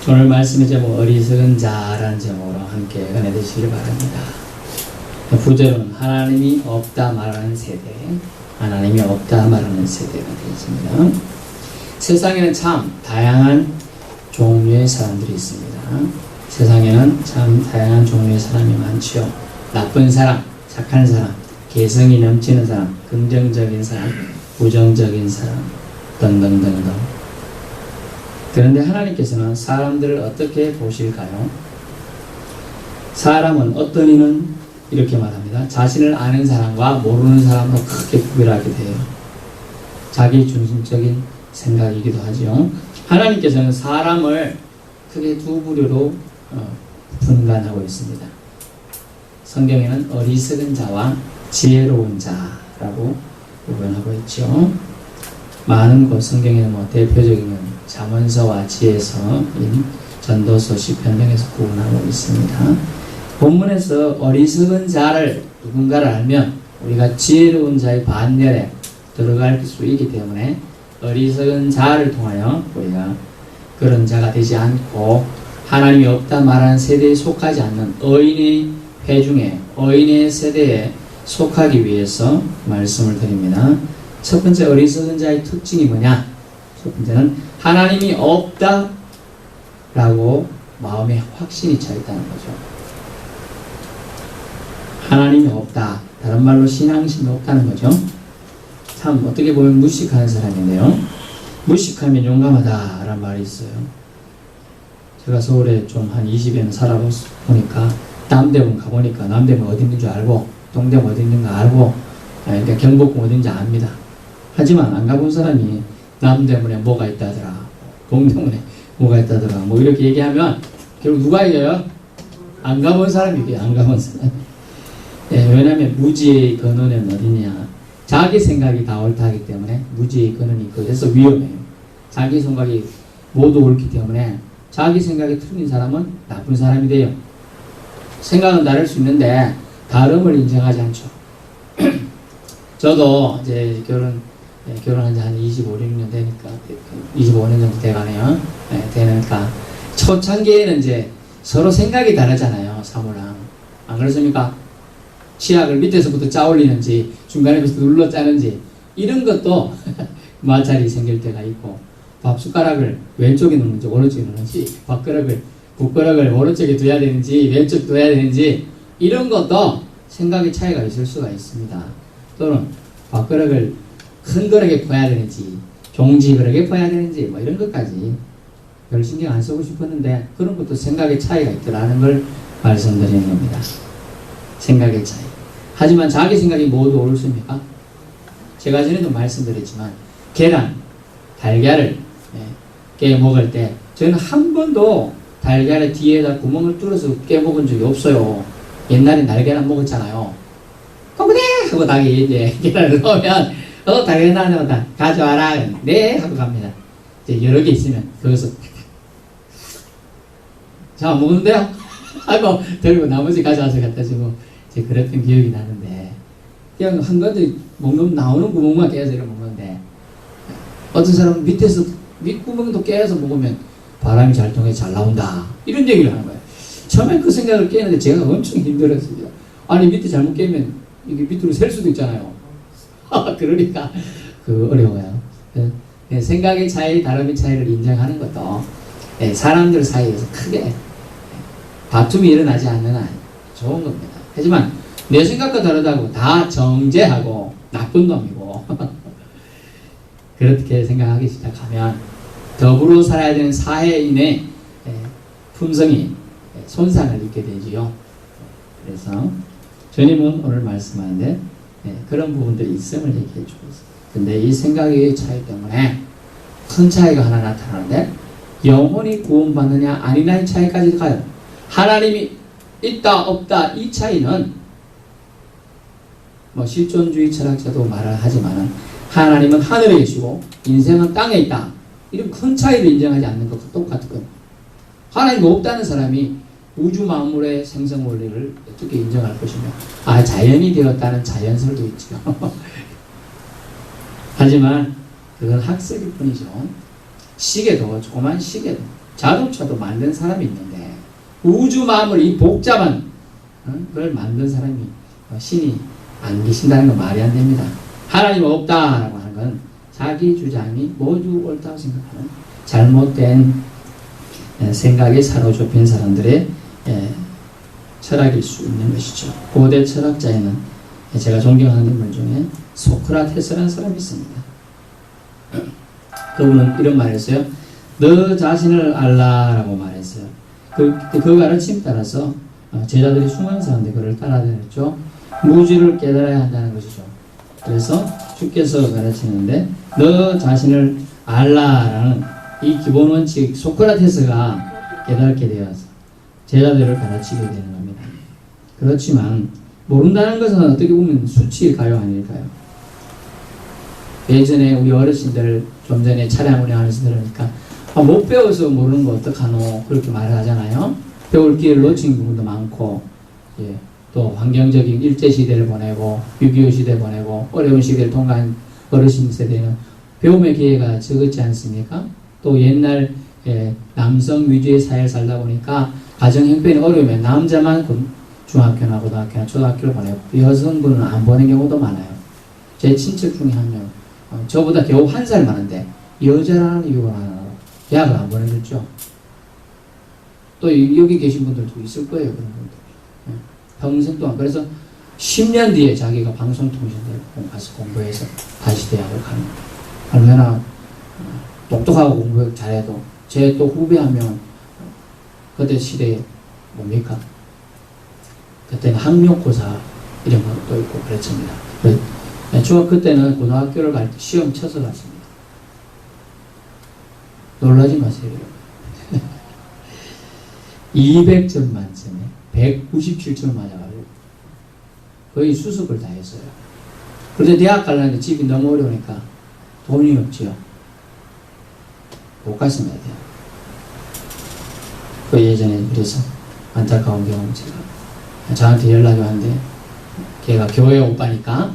오늘 말씀의 제목 어리석은 자라는 제목으로 함께 은혜 되시길 바랍니다. 부제로는 하나님이 없다 말하는 세대, 하나님이 없다 말하는 세대가 되겠습니다. 세상에는 참 다양한 종류의 사람들이 있습니다. 세상에는 참 다양한 종류의 사람이 많지요. 나쁜 사람, 착한 사람, 개성이 넘치는 사람, 긍정적인 사람, 부정적인 사람 등등등등. 그런데 하나님께서는 사람들을 어떻게 보실까요? 사람은 어떤 이는 이렇게 말합니다. 자신을 아는 사람과 모르는 사람으로 크게 구별하게 돼요. 자기 중심적인 생각이기도 하죠. 하나님께서는 사람을 크게 두 부류로 분간하고 있습니다. 성경에는 어리석은 자와 지혜로운 자라고 구분하고 있죠. 많은 곳 성경에는 대표적인 잠언서와 지혜서인 전도서 시편 등에서 구분하고 있습니다. 본문에서 어리석은 자를 누군가를 알면 우리가 지혜로운 자의 반열에 들어갈 수 있기 때문에 어리석은 자를 통하여 우리가 그런 자가 되지 않고 하나님이 없다 말하는 세대에 속하지 않는 의인의 회중에 의인의 세대에 속하기 위해서 말씀을 드립니다. 첫 번째 어리석은 자의 특징이 뭐냐? 첫 번째는 하나님이 없다 라고 마음에 확신이 차 있다는 거죠. 하나님이 없다. 다른 말로 신앙심이 없다는 거죠. 참 어떻게 보면 무식한 사람인데요. 무식하면 용감하다 라는 말이 있어요. 제가 서울에 좀 한 20년 살아보니까 남대문 가보니까 남대문 어디 있는 줄 알고 동대문 어디 있는가 알고 그러니까 경복궁 어딘지 압니다. 하지만 안 가본 사람이 남대문에 뭐가 있다더라, 동대문에 뭐가 있다더라 뭐 이렇게 얘기하면 결국 누가 이겨요? 안 가본 사람이 이겨요. 안 가본 사람. 왜냐하면 무지의 근원은 어디냐? 자기 생각이 다 옳다기 때문에 무지의 근원이 있고 그래서 위험해요. 자기 생각이 모두 옳기 때문에 자기 생각이 틀린 사람은 나쁜 사람이 돼요. 생각은 다를 수 있는데 다름을 인정하지 않죠. 저도 이제 결혼한 지 한 25, 6년 되니까 25년 정도 돼가네요. 되니까 초창기에는 이제 서로 생각이 다르잖아요. 사모랑 안 그렇습니까? 치약을 밑에서부터 짜 올리는지 중간에부터 눌러 짜는지 이런 것도 마찰이 생길 때가 있고 밥 숟가락을 왼쪽에 놓는지 오른쪽에 놓는지 국그릇을 오른쪽에 둬야 되는지 왼쪽 둬야 되는지 이런 것도 생각의 차이가 있을 수가 있습니다. 또는 밥그릇을 큰 그릇에 퍼야 되는지 종지 그릇에 퍼야 되는지 뭐 이런 것까지 별 신경 안 쓰고 싶었는데 그런 것도 생각의 차이가 있더라는 걸 말씀드리는 겁니다. 생각의 차이. 하지만 자기 생각이 모두 옳습니까? 제가 전에도 말씀드렸지만 계란, 달걀을 깨 먹을 때 저는 한 번도 달걀의 뒤에다 구멍을 뚫어서 깨 먹은 적이 없어요. 옛날에 날계란 먹었잖아요. 그래 하고 닭이 이제 계란을 넣으면 달걀 나왔다 가져와라 네 하고 갑니다. 이제 여러 개 있으면 거기서 자 먹는데요 하고 들고 나머지 가져와서 갖다 주고 이제 그랬던 기억이 나는데 그냥 한 가지 먹는 나오는 구멍만 깨서 이렇게 먹는데 어떤 사람은 밑에서 밑구멍도 깨서 먹으면 바람이 잘 통해 잘 나온다 이런 얘기를 하는 거예요. 처음엔 그 생각을 깨는데 제가 엄청 힘들었어요. 아니 밑에 잘못 깨면 이게 밑으로 셀 수도 있잖아요. 그러니까 어려워요. 생각의 차이, 다름의 차이를 인정하는 것도 사람들 사이에서 크게 다툼이 일어나지 않는 한 좋은 겁니다. 하지만 내 생각과 다르다고 다 정죄하고 나쁜 놈이고 그렇게 생각하기 시작하면 더불어 살아야 되는 사회인의 품성이 손상을 입게 되지요. 그래서 주님은 오늘 말씀하는데 그런 부분들이 있음을 얘기해 주고 있어요. 근데 이 생각의 차이 때문에 큰 차이가 하나 나타나는데 영혼이 구원받느냐 아니냐의 차이까지 가요. 하나님이 있다 없다 이 차이는 뭐 실존주의 철학자도 말을 하지만 하나님은 하늘에 계시고 인생은 땅에 있다 이런 큰 차이를 인정하지 않는 것과 똑같은 거예요. 하나님이 없다는 사람이 우주 만물의 생성 원리를 어떻게 인정할 것이며 자연이 되었다는 자연설도 있죠. 하지만 그건 학설일 뿐이죠. 시계도 조그만 시계도 자동차도 만든 사람이 있는데 우주 만물 이 복잡한 그걸 만든 사람이 신이 안 계신다는 건 말이 안 됩니다. 하나님 없다라고 하는 건 자기 주장이 모두 옳다고 생각하는 잘못된 생각에 사로잡힌 사람들의 철학일 수 있는 것이죠. 고대 철학자에는 제가 존경하는 인물 중에 소크라테스라는 사람이 있습니다. 그분은 이런 말을 했어요. 너 자신을 알라라고 말했어요. 그 가르침 따라서 제자들이 수많은 그를 따라다녔죠. 무지를 깨달아야 한다는 것이죠. 그래서 주께서 가르치는데 너 자신을 알라라는 이 기본 원칙 소크라테스가 깨닫게 되어서 제자들을 가르치게 되는 겁니다. 그렇지만 모른다는 것은 어떻게 보면 수치일까요? 아닐까요? 예전에 우리 어르신들 좀 전에 차량 운행하면서 들으니까 못 배워서 모르는 거 어떡하노 그렇게 말을 하잖아요. 배울 기회를 놓친 부분도 많고 또 환경적인 일제시대를 보내고 6.25 시대 보내고 어려운 시대를 통과한 어르신 세대는 배움의 기회가 적었지 않습니까? 또 옛날 남성 위주의 사회를 살다 보니까 가정 형편이 어려우면 남자만 중학교나 고등학교나 초등학교를 보내고 여성분은 안 보낸 경우도 많아요. 제 친척 중에 한 명 저보다 겨우 1살 많은데 여자라는 이유가 하나로 대학을 안 보내줬죠. 또 여기 계신 분들도 있을 거예요. 그런 분들. 평생 동안 그래서 10년 뒤에 자기가 방송통신대를 가서 공부해서 다시 대학을 가는 거예요. 얼마나 똑똑하고 공부 잘해도 제 또 후배 한 명은 그때 시대에 뭡니까? 그때는 학력고사 이런 것도 있고 그랬습니다. 중학교 때는 고등학교를 갈 때 시험 쳐서 갔습니다. 놀라지 마세요. 200점 만점에 197점을 맞아가지고 거의 수습을 다 했어요. 그런데 대학 가려는데 집이 너무 어려우니까 돈이 없지요. 못 갔습니다. 그 예전에 그래서 안타까운 경험 제가 저한테 연락이 왔는데 걔가 교회 오빠니까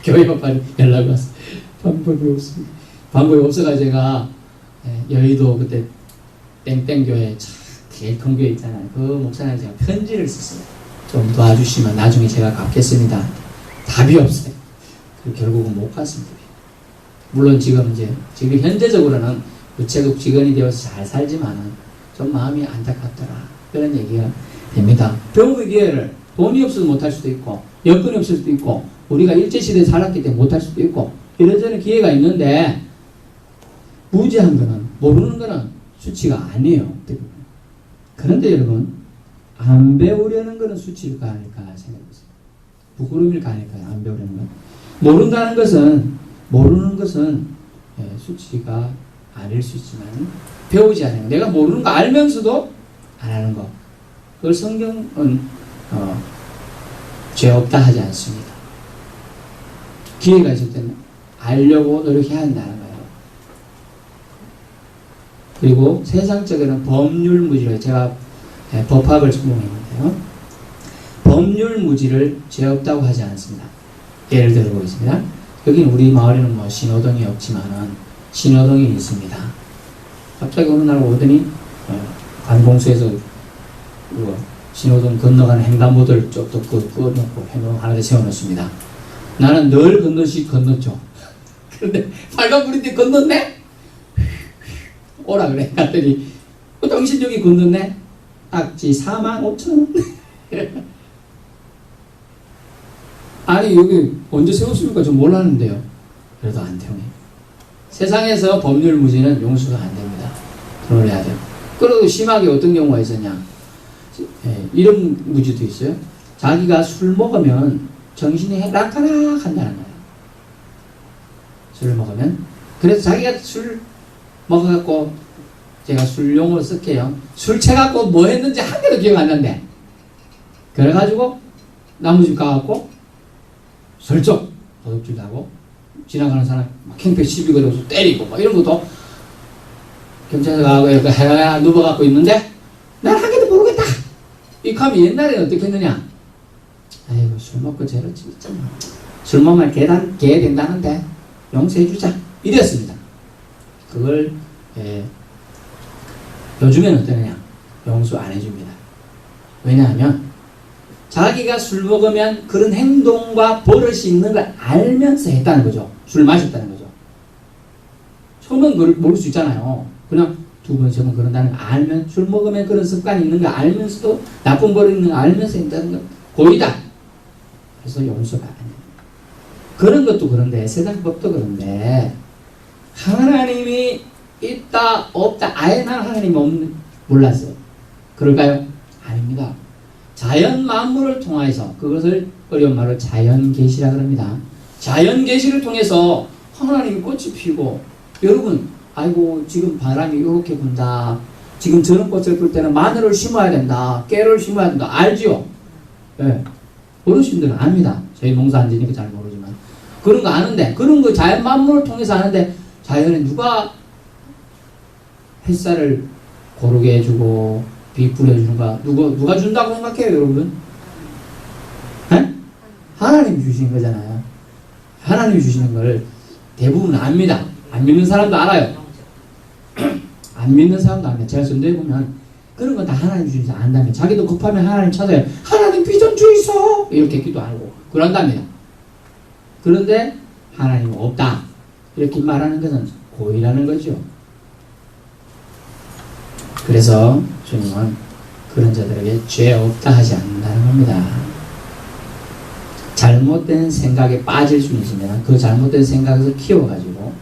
교회 오빠に연락이 왔어요. 방법이 없습니다. 방법이 없어가지고 제가 여의도 그때 땡땡교회 제일 큰 교회 있잖아요. 그 목사님한테 제가 편지를 썼어요. 좀 도와주시면 나중에 제가 갚겠습니다. 답이 없어요. 결국은 못 갔습니다. 물론 지금 현재적으로는 우체국 직원이 되어서 잘 살지만은 좀 마음이 안타깝더라. 그런 얘기가 됩니다. 배움의 기회를 돈이 없어서 못할 수도 있고 여건이 없을 수도 있고 우리가 일제시대에 살았기 때문에 못할 수도 있고 이런저런 기회가 있는데 무지한 거는 모르는 거는 수치가 아니에요. 그런데 여러분 안 배우려는 거는 수치일까 아닐까 생각해보세요. 부끄러움일까 아닐까요? 안 배우려는 건 모르는 것은 수치가 아닐 수 있지만 배우지 않는 거 내가 모르는 거 알면서도 안 하는 거 그걸 성경은 죄 없다 하지 않습니다. 기회가 있을 때는 알려고 노력해야 한다는 거예요. 그리고 세상적으로는 법률무지를 제가 법학을 전공했는데요. 법률무지를 죄 없다고 하지 않습니다. 예를 들어 보겠습니다. 여기는 우리 마을에는 뭐 신호등이 없지만은 신호등이 있습니다. 갑자기 어느 날 오더니 관공서에서 신호등 건너가는 횡단보도를 쪽도 꺼놓고 횡단보도 하나 더 세워놓습니다. 나는 늘 건너죠. 그런데 빨간불인데 건넜네? 오라 그래. 갔더니 당신 여기 건넜네? 딱지 45,000원. 아니 여기 언제 세웠습니까? 저 몰랐는데요. 그래도 안 태우네. 세상에서 법률무지는 용서가 안 됩니다. 돈을 내야 돼요. 그리고 심하게 어떤 경우가 있었냐? 이런 무지도 있어요. 자기가 술 먹으면 정신이 락가락 한다는 거예요. 술 먹으면. 그래서 자기가 술 먹어갖고 제가 술 용어를 쓸게요. 술 채갖고 뭐 했는지 한 개도 기억 안 난대. 그래가지고 나무집 가갖고 슬쩍 도둑질 하고 지나가는 사람 막 캔패 시비 걸어서 때리고 막 이런 것도 경찰서 가고 이렇게 해가 누워갖고 있는데 난 한 개도 모르겠다. 이 감이 옛날에는 어떻게 했느냐? 아이고 술 먹고 죄를 짓잖아. 술 먹으면 개 된다는데 용서해주자. 이랬습니다. 그걸 요즘에는 어떠느냐? 용서 안 해줍니다. 왜냐하면 자기가 술 먹으면 그런 행동과 버릇이 있는 걸 알면서 했다는 거죠. 술 마셨다는 거죠. 처음엔 모를 수 있잖아요. 그냥 두 번, 세 번 그런다는 거 알면, 술 먹으면 그런 습관이 있는 거 알면서도 나쁜 버릇 있는 거 알면서 했다는 건 고의다. 그래서 용서가 안 돼요. 그런 것도 그런데, 세상 법도 그런데, 하나님이 있다, 없다, 아예 난 하나님이 몰랐어요. 그럴까요? 아닙니다. 자연 만물을 통해서, 그것을 어려운 말로 자연계시라 그럽니다. 자연계시를 통해서 하나님이 꽃이 피고, 여러분, 아이고, 지금 바람이 이렇게 분다. 지금 저런 꽃을 필 때는 마늘을 심어야 된다. 깨를 심어야 된다. 알지요? 네. 어르신들은 압니다. 저희 농사 안 지니까 잘 모르지만. 그런 거 아는데, 그런 거 자연 만물을 통해서 아는데, 자연에 누가 햇살을 고르게 해주고, 비 뿌려주는가? 누가 준다고 생각해요, 여러분? 네? 하나님이 주시는 거잖아요. 하나님이 주시는 걸 대부분 압니다. 안 믿는 사람도 알아요. 안 믿는 사람도 압니다. 제가 전도해 보면 그런 거 다 하나님 주시지 안다면 자기도 급하면 하나님 찾아요. 하나님 비 좀 주이소 이렇게 기도하고 그런답니다. 그런데 하나님 없다 이렇게 말하는 것은 고의라는 거죠. 그래서 주님은 그런 자들에게 죄 없다 하지 않는다는 겁니다. 잘못된 생각에 빠질 수는 있습니다. 그 잘못된 생각에서 키워가지고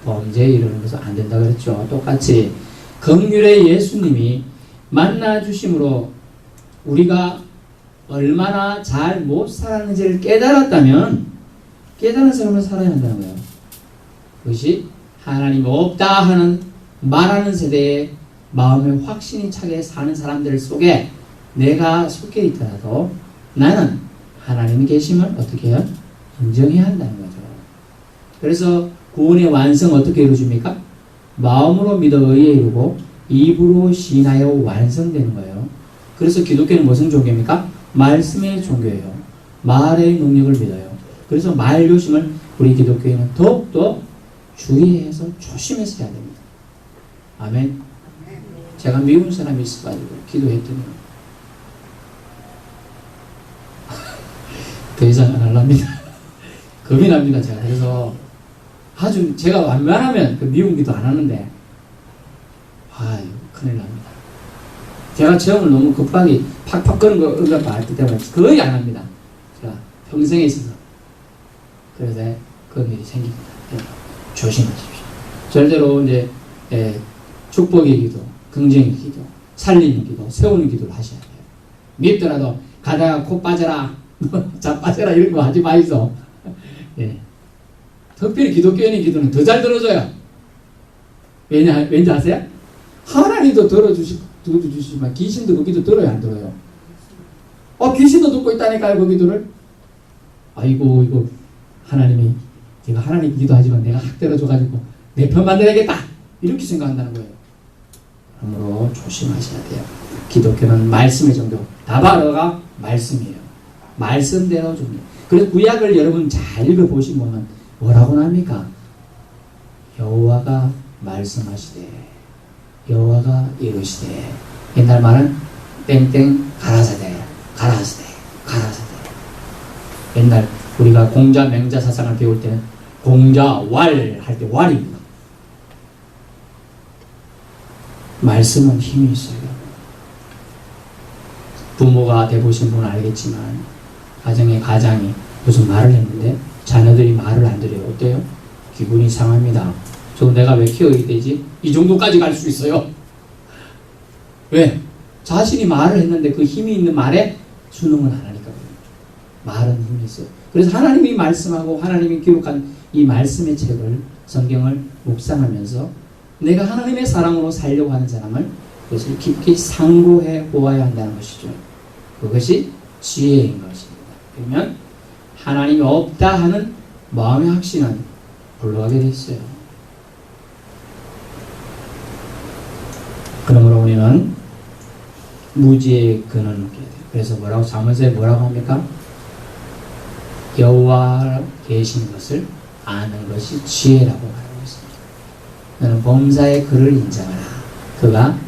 범죄에 이르는 것은 안 된다 그랬죠. 똑같이 긍휼의 예수님이 만나주심으로 우리가 얼마나 잘 못 살았는지를 깨달았다면 깨달은 사람을 살아야 한다는 거예요. 그것이 하나님 없다 하는 말하는 세대에 마음에 확신이 차게 사는 사람들 속에 내가 속해 있더라도 나는 하나님이 계심을 어떻게 해요? 인정해야 한다는 거죠. 그래서 구원의 완성 어떻게 이루어집니까? 마음으로 믿어 의에 이루고 입으로 시인하여 완성되는 거예요. 그래서 기독교는 무슨 종교입니까? 말씀의 종교예요. 말의 능력을 믿어요. 그래서 말 조심을 우리 기독교인은 더욱더 주의해서 조심해서 해야 됩니다. 아멘. 제가 미운 사람이 있어가지고 기도했더니 더 이상 안 하랍니다. 겁이 납니다. 제가 그래서 아주 제가 웬만하면 그 미운 기도 안 하는데 아유 큰일 납니다. 제가 체험을 너무 급하게 팍팍 끄는 거 응답 할 때마다 거의 안 합니다. 제가 평생에 있어서 그래서 그런 일이 생깁니다. 조심하십시오. 절대로 이제 축복의 기도, 긍정의 기도, 살리는 기도, 세우는 기도를 하셔야 돼요. 밉더라도 가다가 코 빠져라, 자 빠져라 이런 거 하지 마이소. 예. 특별히 기독교인의 기도는 더 잘 들어줘요. 왠지 아세요? 하나님도 들어주시지만 귀신도 그 기도 들어요, 안 들어요? 귀신도 듣고 있다니까요, 그 기도를. 아이고, 이거 하나님이 제가 하나님 기도하지만 내가 확 때려줘가지고 내 편 만들어야겠다 이렇게 생각한다는 거예요. 그러므로 조심하셔야 돼요. 기독교는 말씀의 종교. 다바로가 말씀이에요. 말씀대로 줍니다. 그래서 구약을 여러분 잘 읽어보시면 뭐라고 납니까? 여호와가 말씀하시되 여호와가 이루시되 옛날 말은 땡땡 가라사대 가라사대 가라사대 옛날 우리가 공자 맹자 사상을 배울 때는 공자 왈 할 때 왈입니다. 말씀은 힘이 있어요. 부모가 돼보신 분은 알겠지만 가장이 무슨 말을 했는데 자녀들이 말을 안 들어요. 어때요? 기분이 상합니다. 저 내가 왜 키워야 되지? 이 정도까지 갈 수 있어요. 왜? 자신이 말을 했는데 그 힘이 있는 말에 순응을 안 하니까 말은 힘이 있어요. 그래서 하나님이 말씀하고 하나님이 기록한 이 말씀의 책을 성경을 묵상하면서 내가 하나님의 사랑으로 살려고 하는 사람을 그것을 깊이 상고해 보아야 한다는 것이죠. 그것이 지혜인 것입니다. 그러면 하나님이 없다 하는 마음의 확신은 불러가게 돼 있어요. 그러므로 우리는 무지의 근원을 얻게 돼요. 그래서 뭐라고 잠언서에 뭐라고 합니까? 여호와 계신 것을 아는 것이 지혜라고 말하고 있습니다. 너는 범사의 그를 인정하라. 그가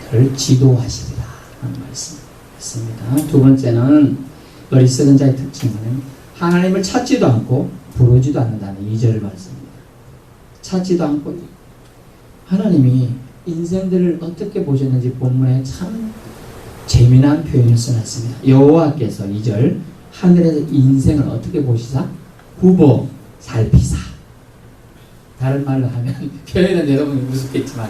그를 지도하시리라 하는 말씀입니다. 두 번째는 어리석은 자의 특징은 하나님을 찾지도 않고 부르지도 않는다는 2절 말씀입니다. 찾지도 않고 하나님이 인생들을 어떻게 보셨는지 본문에 참 재미난 표현을 써놨습니다. 여호와께서 2절 하늘에서 인생을 어떻게 보시사? 굽어 살피사. 다른 말로 하면 표현은 여러분이 무섭겠지만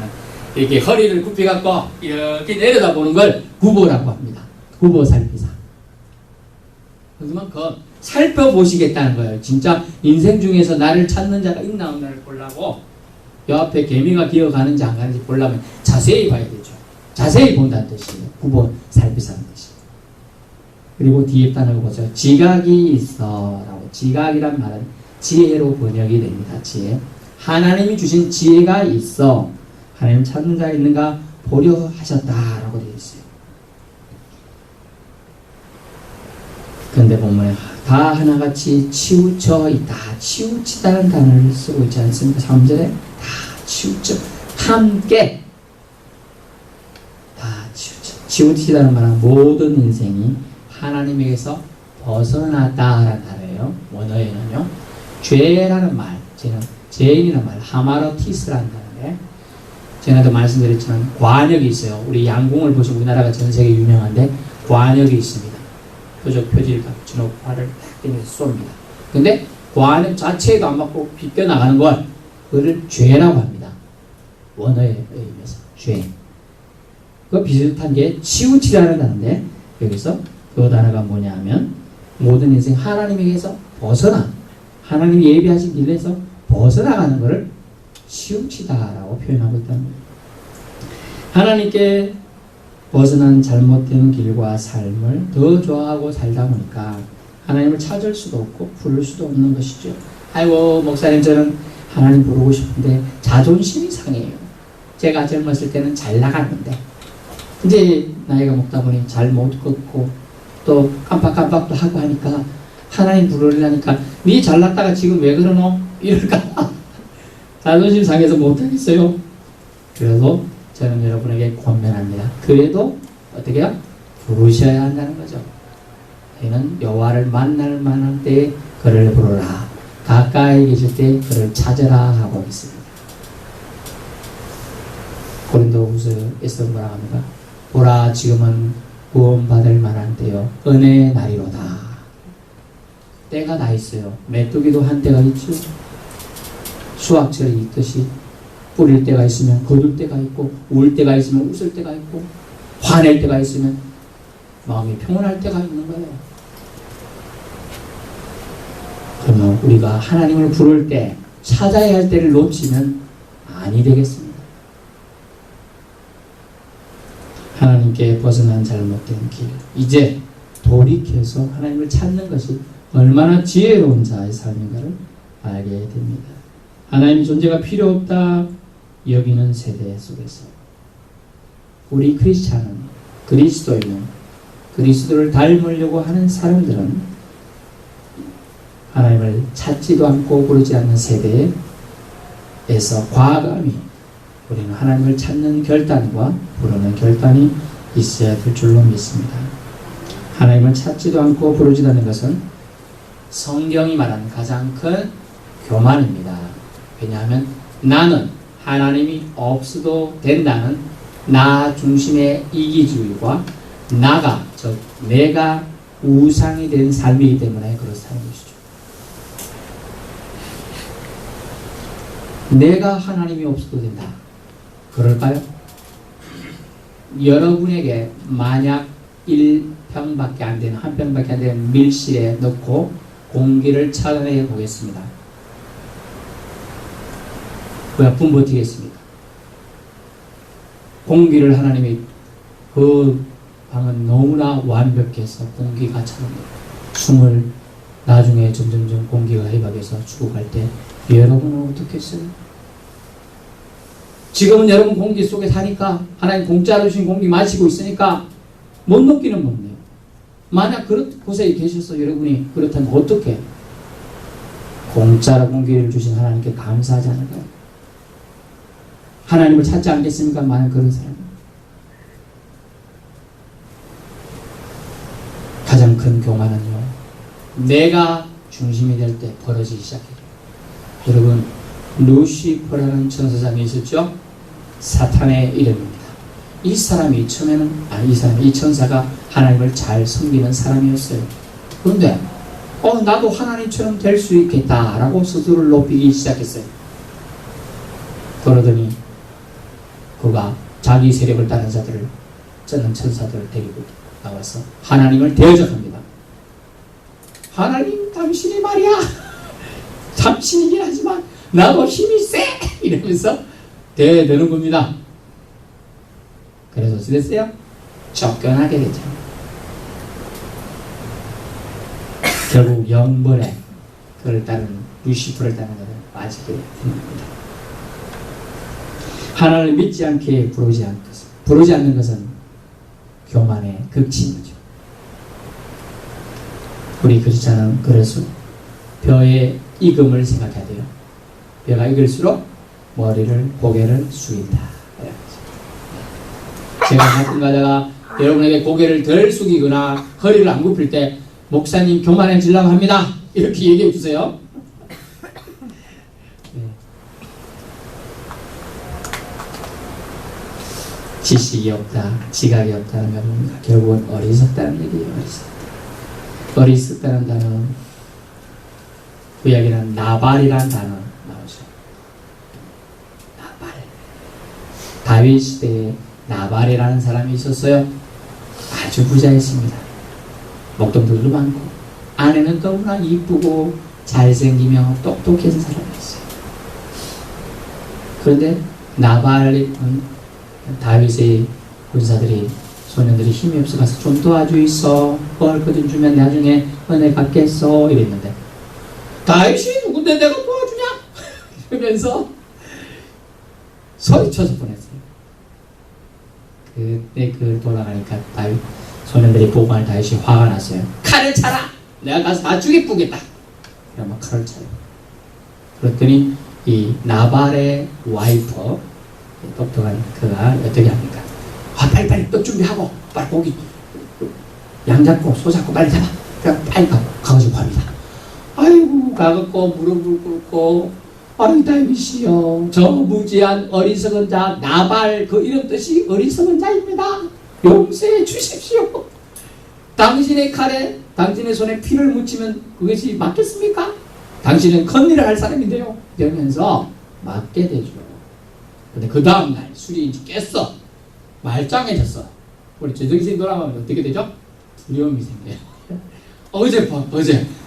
이렇게 허리를 굽혀갖고 이렇게 내려다보는 걸 굽어라고 합니다. 굽어 살피사. 그만큼 살펴보시겠다는 거예요. 진짜 인생 중에서 나를 찾는 자가 있나 없나를 보려고 요 앞에 개미가 기어가는지 안 가는지 보려면 자세히 봐야 되죠. 자세히 본다는 뜻이에요. 굽어 살피사는 뜻이. 그리고 뒤에 단어를 보죠. 지각이 있어 라고. 지각이란 말은 지혜로 번역이 됩니다. 지혜. 하나님이 주신 지혜가 있어 하나님 찾는 자가 있는가 보려 하셨다라고 되어 있어요. 그런데 본문에 다 하나같이 치우쳐 있다. 치우치다는 단어를 쓰고 있지 않습니까? 3절에 다 치우쳐 함께 다 치우쳐. 치우치다는 말은 모든 인생이 하나님에게서 벗어났다라는 단어예요. 원어에는요. 죄라는 말, 죄인이라는 말, 하마로티스라는 단어인데 제가도 말씀드렸지만 관역이 있어요. 우리 양궁을 보시면 우리나라가 전 세계 유명한데 관역이 있습니다. 표지를 붙여놓고 활을 딱 땡겨서 쏩니다. 근데 관역 자체에도 안 맞고 비껴나가는 걸 그를 죄라고 합니다. 원어에 의해서 죄. 그 비슷한 게 치우치라는 단어인데 여기서 그 단어가 뭐냐 하면 모든 인생 하나님에게서 벗어나 하나님이 예비하신 길에서 벗어나가는 것을 치우치다라고 표현하고 있다는 거예요. 하나님께 벗어난 잘못된 길과 삶을 더 좋아하고 살다 보니까 하나님을 찾을 수도 없고 부를 수도 없는 것이죠. 아이고 목사님 저는 하나님 부르고 싶은데 자존심이 상해요. 제가 젊었을 때는 잘 나갔는데 이제 나이가 먹다 보니 잘 못 걷고 또 깜빡깜빡도 하고 하니까 하나님 부르려니까 니 잘났다가 지금 왜 그러노? 이럴까 자존심 상해서 못하겠어요. 그래서 저는 여러분에게 권면합니다. 그래도 어떻게 해요? 부르셔야 한다는 거죠. 너희는 여호와를 만날 만한 때에 그를 부르라. 가까이 계실 때 그를 찾으라 하고 있습니다. 고린도후서에서 뭐라 합니까? 보라 지금은 구원받을 만한 때요 은혜의 날이로다. 때가 다 있어요. 메뚜기도 한 때가 있죠. 수확철이 있듯이 뿌릴 때가 있으면 거둘 때가 있고 울 때가 있으면 웃을 때가 있고 화낼 때가 있으면 마음이 평온할 때가 있는 거예요. 그러면 우리가 하나님을 부를 때 찾아야 할 때를 놓치면 아니 되겠습니다. 하나님께 벗어난 잘못된 길 이제 돌이켜서 하나님을 찾는 것이 얼마나 지혜로운 자의 삶인가를 알게 됩니다. 하나님의 존재가 필요 없다 여기는 세대 속에서 우리 크리스찬은 그리스도인은 그리스도를 닮으려고 하는 사람들은 하나님을 찾지도 않고 부르지 않는 세대에서 과감히 우리는 하나님을 찾는 결단과 부르는 결단이 있어야 될 줄로 믿습니다. 하나님을 찾지도 않고 부르지도 않는 것은 성경이 말하는 가장 큰 교만입니다. 왜냐하면 나는 하나님이 없어도 된다는 나 중심의 이기주의와 나가 즉 내가 우상이 된 삶이기 때문에 그렇다는 것이죠. 내가 하나님이 없어도 된다. 그럴까요? 여러분에게 만약 1평밖에 안 되는 한 평밖에 안 되는 밀실에 넣고 공기를 차단해 보겠습니다. 몇 분 버티겠습니까? 공기를 하나님이 그 방은 너무나 완벽해서 공기가 차는 숨을 나중에 점점점 공기가 해박해서 죽어갈 때 여러분은 어떻게 했어요? 지금은 여러분 공기 속에 사니까 하나님 공짜로 주신 공기 마시고 있으니까 못 먹기는 먹네요. 만약 그런 곳에 계셔서 여러분이 그렇다면 어떻게 공짜로 공기를 주신 하나님께 감사하지 않을까요? 하나님을 찾지 않겠습니까? 만약 그런 사람 큰 교만은요, 내가 중심이 될 때 벌어지기 시작해요. 여러분, 루시퍼라는 천사장이 있었죠? 사탄의 이름입니다. 이 사람이 처음에는, 이 천사가 하나님을 잘 섬기는 사람이었어요. 그런데 나도 하나님처럼 될 수 있겠다라고 스스로를 높이기 시작했어요. 그러더니 그가 자기 세력을 따른 자들을, 쩌는 천사들을 데리고 나와서 하나님을 대적합니다. 하나님, 당신이 말이야, 당신이긴 하지만 나도 힘이 세! 이러면서 대드는 겁니다. 그래서 어찌 됐어요? 쫓겨나게 되죠. 결국 영벌에 그를 따른, 루시퍼를 따른 자는 빠지게 됩니다. 하나님을 믿지 않게 부르지 않는 것은 교만의 극치이죠. 우리 크리스찬은 그래서 벼의 익음을 생각해야 돼요. 벼가 익을수록 고개를 숙인다. 제가 가끔 가다가 여러분에게 고개를 덜 숙이거나 허리를 안 굽힐 때, 목사님 교만해지려고 합니다, 이렇게 얘기해 주세요. 지식이 없다, 지각이 없다는 건 뭡니까? 결국은 어리석다는 얘기예요. 어리석다는 단어는 구약에는 나발이라는 단어 나오죠. 나발. 다윗 시대에 나발이라는 사람이 있었어요. 아주 부자였습니다. 목동들도 많고 아내는 너무나 이쁘고 잘생기며 똑똑한 사람이었어요. 그런데 나발은 다윗의 군사들이, 소년들이 힘이 없어가서 좀 도와주 있어, 먹을 것 좀 주면 나중에 은혜 갚겠어, 이랬는데 다윗이 누군데 내가 도와주냐? 이러면서 소리쳐서 보냈어요. 그때 돌아가니까 다윗 소년들이 보고하니 다윗이 화가 났어요. 칼을 차라! 내가 가서 다 죽이쁘겠다. 그러면 칼을 차요. 그랬더니 이 나발의 와이프, 똑똑한 그가 어떻게 합니까? 빨리 떡 준비하고, 빨리 고기 양 잡고 소 잡고 빨리 잡아. 그럼 빨리 가가지고 합니다. 아이고, 가갖고 무릎을 꿇고, 아이 다윗이여, 저 무지한 어리석은 자 나발, 그 이름 뜻이 어리석은 자입니다. 용서해 주십시오. 당신의 칼에, 당신의 손에 피를 묻히면 그것이 맞겠습니까? 당신은 큰일을 할 사람인데요. 이러면서 맞게 되죠. 근데 그 다음날 술이 깼어. 말짱해졌어. 우리 제정신이 돌아가면 어떻게 되죠? 두려움이 생겨요. 어제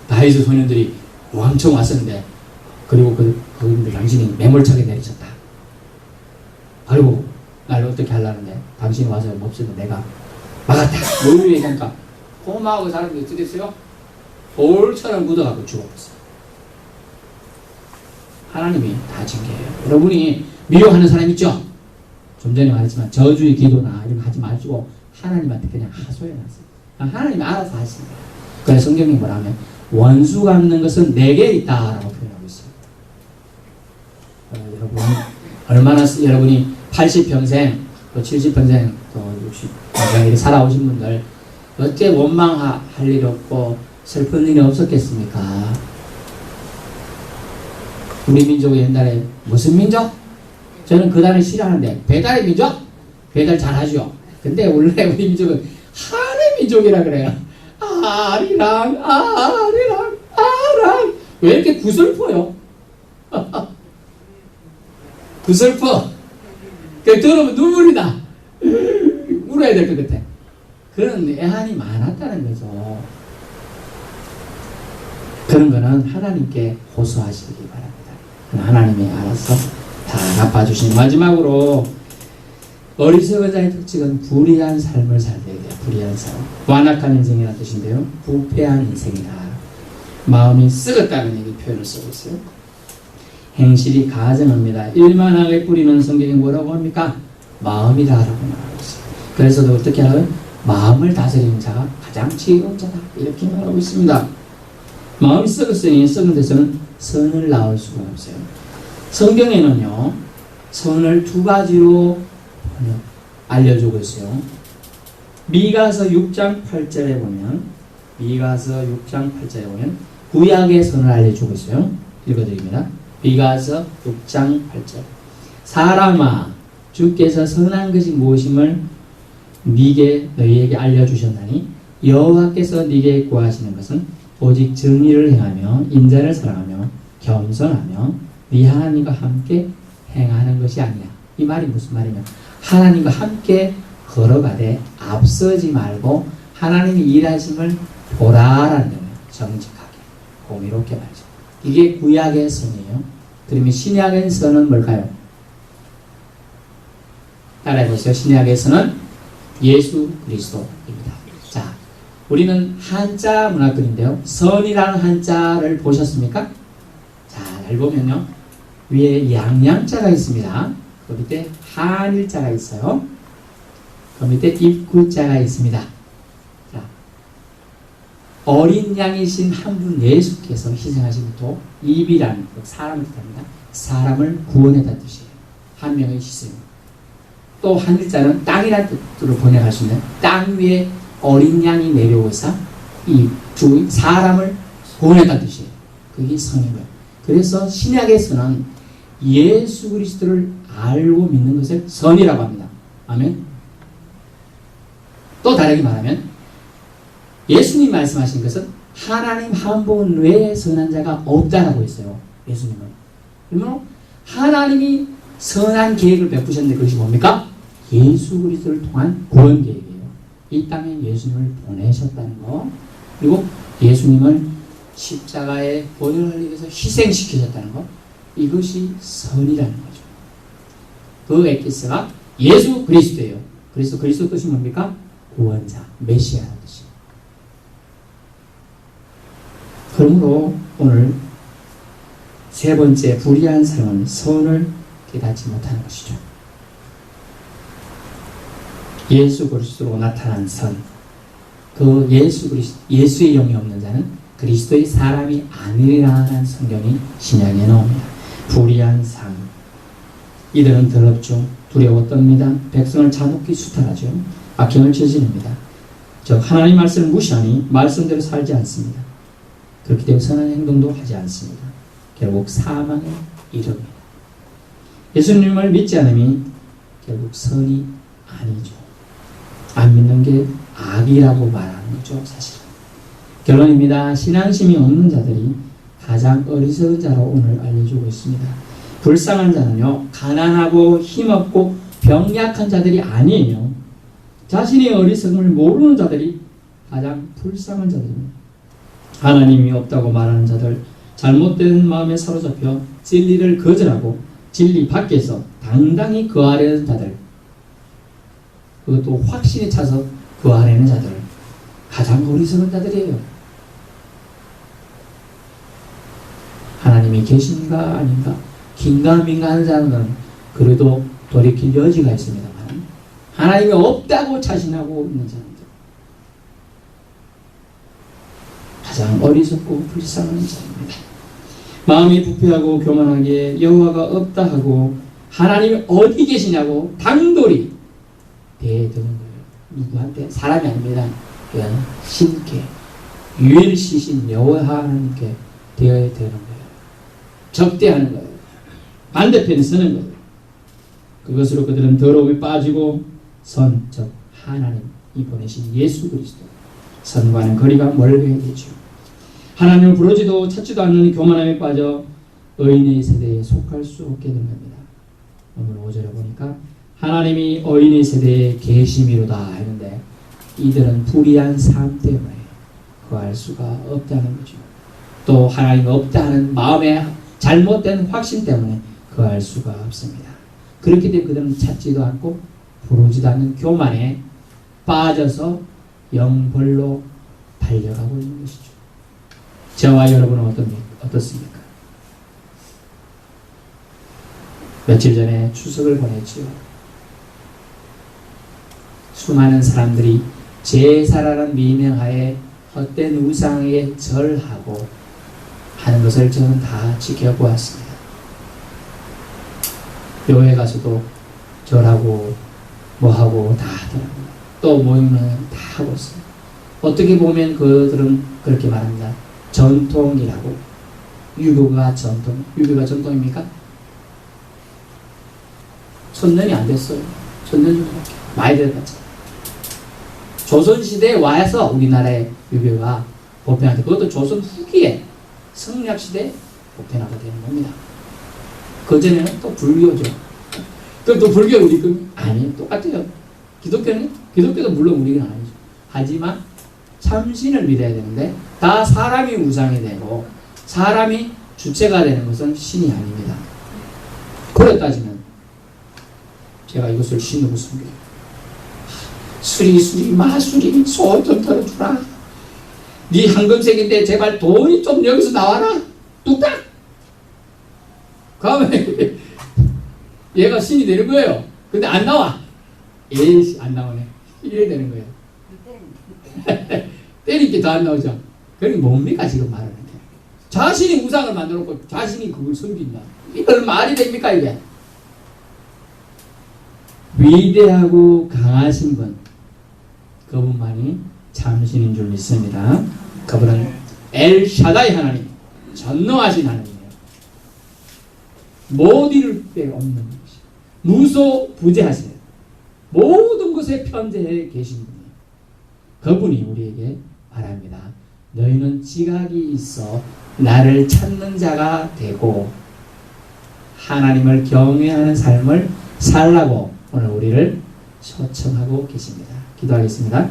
다윗의 소년들이 왕청 왔었는데, 그리고 그분들 당신이 매몰차게 내리쳤다. 아이고, 날 어떻게 하려는데 당신이 와서 몹시도 내가 막았다. 뭘 얘기하니까 고마워하고 사람들이 어떻게 됐어요? 돌처럼 묻어가고 죽어버렸어요. 하나님이 다 징계해요. 여러분이 미워하는 사람 있죠? 좀 전에 말했지만 저주의 기도나 이런 거 하지 마시고 하나님한테 그냥 하소연하세요. 하나님이 알아서 하십니다. 그래서 성경이 뭐라 하면 원수 갚는 것은 내게 있다라고 표현하고 있어요. 여러분, 얼마나 여러분이 80평생 또 70평생 또 60평생 이렇게 살아오신 분들 어째 원망할 일 없고 슬픈 일이 없었겠습니까? 우리 민족이 옛날에 무슨 민족? 저는 그 단어를 싫어하는데 배달의 민족? 배달 잘하죠. 근데 원래 우리 민족은 한의 민족이라 그래요. 아리랑 왜 이렇게 구슬퍼요? 구슬퍼. 들으면 눈물이 나. 울어야 될 것 같아. 그런 애한이 많았다는 거죠. 그런 거는 하나님께 호소하시기 바랍니다. 하나님이 알아서 다 갚아주신. 마지막으로 어리석은 자의 특징은 불의한 삶을 살게 돼요. 불의한 삶. 완악한 인생이라는 뜻인데요. 부패한 인생이다. 마음이 썩었다는 얘기 표현을 쓰고 있어요. 행실이 가증합니다. 일만하게 뿌리는 성경이 뭐라고 합니까? 마음이다라고 말하고 있어요. 그래서 어떻게 하면 마음을 다스리는 자가 가장 지혜로운 자다. 이렇게 말하고 있습니다. 마음이 썩었으니 썩은 데서는 선을 낳을 수가 없어요. 성경에는요, 선을 두 가지로 알려주고 있어요. 미가서 6장 8절에 보면 미가서 6장 8절에 보면 구약의 선을 알려주고 있어요. 읽어드립니다. 미가서 6장 8절. 사람아, 주께서 선한 것이 무엇임을 너희에게 알려주셨나니 여호와께서 네게 구하시는 것은 오직 정의를 행하며 인자를 사랑하며 겸손하며 네 하나님과 함께 행하는 것이 아니야. 이 말이 무슨 말이냐? 하나님과 함께 걸어가되 앞서지 말고 하나님이 일하심을 보라라는 거예요. 정직하게, 공의롭게 말이죠. 이게 구약의 선이에요. 그러면 신약의 선은 뭘까요? 따라해보세요. 신약의 선은 예수 그리스도입니다. 자, 우리는 한자 문화권인데요. 선이라는 한자를 보셨습니까? 자, 잘 보면요. 위에 양양자가 있습니다. 그 밑에 한일자가 있어요. 그 밑에 입구자가 있습니다. 자, 어린 양이신 한 분 예수께서 희생하신 또 입이라는 사람을 뜻합니다. 사람을 구원했다는 뜻이에요. 한 명의 희생. 또 한일자는 땅이라는 뜻으로 번역할 수 있는 땅 위에 어린 양이 내려오사 이 사람을 구원했다는 뜻이에요. 그게 선인 거예요. 그래서 신약의 선은 예수 그리스도를 알고 믿는 것을 선이라고 합니다. 아멘. 또 다르게 말하면 예수님 말씀하신 것은 하나님 한 분 외에 선한 자가 없다라고 했어요. 예수님은. 그러면 하나님이 선한 계획을 베푸셨는데 그것이 뭡니까? 예수 그리스도를 통한 구원 계획이에요. 이 땅에 예수님을 보내셨다는 거. 그리고 예수님을 십자가에 보혈을 위해서 희생시키셨다는 거. 이것이 선이라는 거죠. 그 에키스가 예수 그리스도예요. 그래서 그리스도 뜻이 뭡니까? 구원자, 메시아라는 뜻이에요. 그러므로 오늘 세 번째 불의한 삶은 선을 깨닫지 못하는 것이죠. 예수 그리스도로 나타난 선, 그 예수의 영이 없는 자는 그리스도의 사람이 아니라는 성경이 신약에 나옵니다. 불의한 삶, 이들은 더럽죠. 두려워 떱니다. 백성을 잔혹히 수탈하죠. 악행을 저지릅니다. 즉 하나님 말씀을 무시하니 말씀대로 살지 않습니다. 그렇기 때문에 선한 행동도 하지 않습니다. 결국 사망에 이릅니다. 예수님을 믿지 않음이 결국 선이 아니죠. 안 믿는 게 악이라고 말하는 거죠. 사실은. 결론입니다. 신앙심이 없는 자들이 가장 어리석은 자로 오늘 알려주고 있습니다. 불쌍한 자는요, 가난하고 힘없고 병약한 자들이 아니에요. 자신의 어리석음을 모르는 자들이 가장 불쌍한 자들입니다. 하나님이 없다고 말하는 자들, 잘못된 마음에 사로잡혀 진리를 거절하고 진리 밖에서 당당히 거하려는 자들, 그것도 확신에 차서 거하려는 자들, 가장 어리석은 자들이에요. 하나님이 계신가 아닌가 긴가민가 하는 사람은 그래도 돌이킬 여지가 있습니다만 하나님이 없다고 자신하고 있는 사람들 가장 어리석고 불쌍한 자입니다. 마음이 부패하고 교만하게 여호와가 없다 하고 하나님이 어디 계시냐고 당돌이 대드는 거예요. 누구한테? 사람이 아닙니다. 그냥 신께 유일시신 여호와 하나님께 대어야 되는 거예요. 적대하는 거예요. 반대편에 서는 거예요. 그것으로 그들은 더러움에 빠지고 선, 즉 하나님이 보내신 예수 그리스도 선과는 거리가 멀게 되죠. 하나님을 부르지도 찾지도 않는 교만함에 빠져 의인의 세대에 속할 수 없게 된 겁니다. 오늘 5절에 보니까 하나님이 의인의 세대에 계심이로다 했는데 이들은 불의한 삶 때문에 구할 수가 없다는 거죠. 또 하나님이 없다 하는 마음의 잘못된 확신 때문에 구할 수가 없습니다. 그렇기 때문에 그들은 찾지도 않고 부르지도 않는 교만에 빠져서 영벌로 달려가고 있는 것이죠. 저와 여러분은 어떻습니까? 며칠 전에 추석을 보냈지요. 수많은 사람들이 제사라는 미명하에 헛된 우상에 절하고 하는 것을 저는 다 지켜보았습니다. 교회 가서도 절하고 뭐하고 다 하더라고요. 또 모임은 다 하고 있어요. 어떻게 보면 그들은 그렇게 말합니다. 전통이라고. 유교가 전통. 유교가 전통입니까? 천년이 안 됐어요. 천년 정도밖에. 많이 되었죠. 조선시대에 와서 우리나라의 유교가 보편화돼. 그것도 조선 후기에 성리학시대에 보편화가 되는 겁니다. 그전에는 또 불교죠. 또 불교 우리금? 아니, 똑같아요. 기독교도 물론 우리는 아니죠. 하지만 참신을 믿어야 되는데 다 사람이 우상이 되고 사람이 주체가 되는 것은 신이 아닙니다. 그래 따지면 제가 이것을 신으로 숨겨요. 수리 마수리 소 좀 털어주라. 네 황금색인데 제발 돈이 좀 여기서 나와라. 뚝딱. 그러면 얘가 신이 되는 거예요. 근데 안 나와. 에이씨 안 나오네. 이래 되는 거예요. 때리기 더 안 나오죠. 그게 뭡니까 지금 말하는 게. 자신이 우상을 만들었고 자신이 그걸 섬긴다. 이걸 말이 됩니까 이게. 위대하고 강하신 분, 그분만이 참신인 줄 믿습니다. 그분은 엘샤다이 하나님, 전능하신 하나님이에요. 못 이룰 데 없는 것이 무소부재하세요. 모든 것에 편재해 계신 분이에요. 그분이 우리에게 말합니다. 너희는 지각이 있어 나를 찾는 자가 되고 하나님을 경외하는 삶을 살라고 오늘 우리를 초청하고 계십니다. 기도하겠습니다.